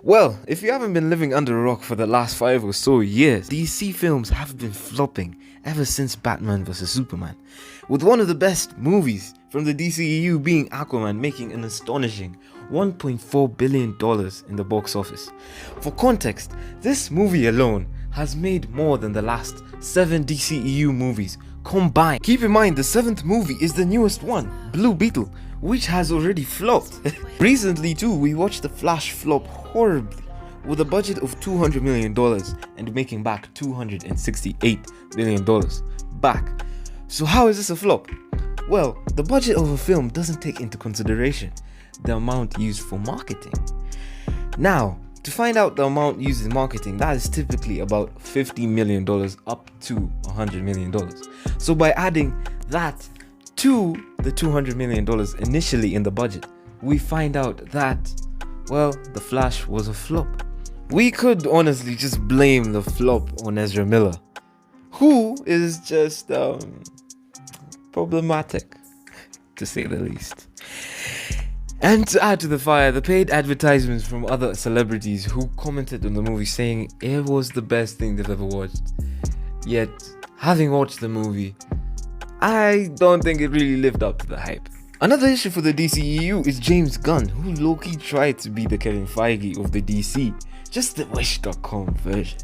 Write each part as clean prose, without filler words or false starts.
Well, if you haven't been living under a rock for the last 5 or so years, DC films have been flopping ever since Batman vs Superman, with one of the best movies from the DCEU being Aquaman making an astonishing $1.4 billion in the box office. For context, this movie alone has made more than the last 7 DCEU movies combined. Keep in mind, the 7th movie is the newest one, Blue Beetle, which has already flopped. Recently too, we watched The Flash flop horribly, with a budget of $200 million and making back $268 million back. So how is this a flop? Well, the budget of a film doesn't take into consideration the amount used for marketing. Now, to find out the amount used in marketing, that is typically about $50 million up to $100 million. So by adding that to the $200 million initially in the budget, we find out that, well, The Flash was a flop. We could honestly just blame the flop on Ezra Miller, who is just problematic, to say the least. And to add to the fire, the paid advertisements from other celebrities who commented on the movie saying it was the best thing they've ever watched. Yet, having watched the movie, I don't think it really lived up to the hype. Another issue for the DCEU is James Gunn, who low-key tried to be the Kevin Feige of the DC, just the Wish.com version.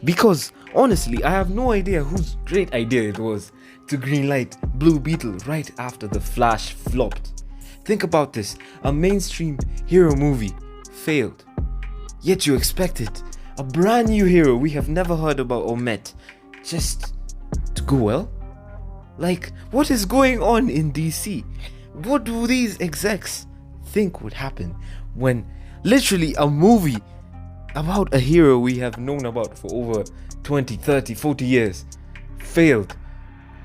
Because, honestly, I have no idea whose great idea it was to greenlight Blue Beetle right after The Flash flopped. Think about this, a mainstream hero movie failed, yet you expected a brand new hero we have never heard about or met just to go well? Like, what is going on in DC? What do these execs think would happen when literally a movie about a hero we have known about for over 20, 30, 40 years failed,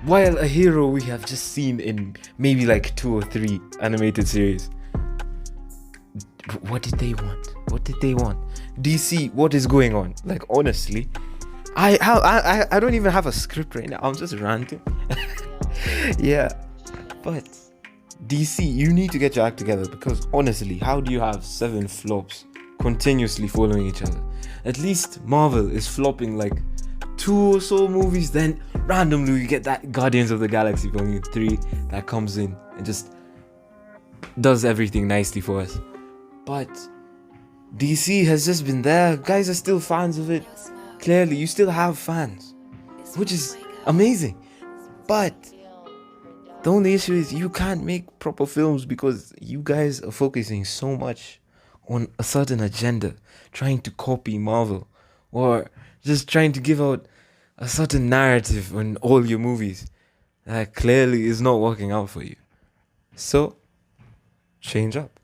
while a hero we have just seen in maybe like 2 or 3 animated series? What did they want? What did they want? DC, what is going on? Like, honestly, I don't even have a script right now. I'm just ranting. Yeah, but DC, you need to get your act together, because honestly, how do you have 7 flops continuously following each other? At least Marvel is flopping like 2 or so movies, then randomly you get that Guardians of the Galaxy Volume 3 that comes in and just does everything nicely for us. But DC has just been there. Guys are still fans of it. Clearly, you still have fans, which is amazing. But the only issue is you can't make proper films because you guys are focusing so much on a certain agenda, trying to copy Marvel, or just trying to give out a certain narrative on all your movies that clearly is not working out for you. So, change up.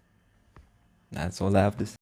That's all I have to say.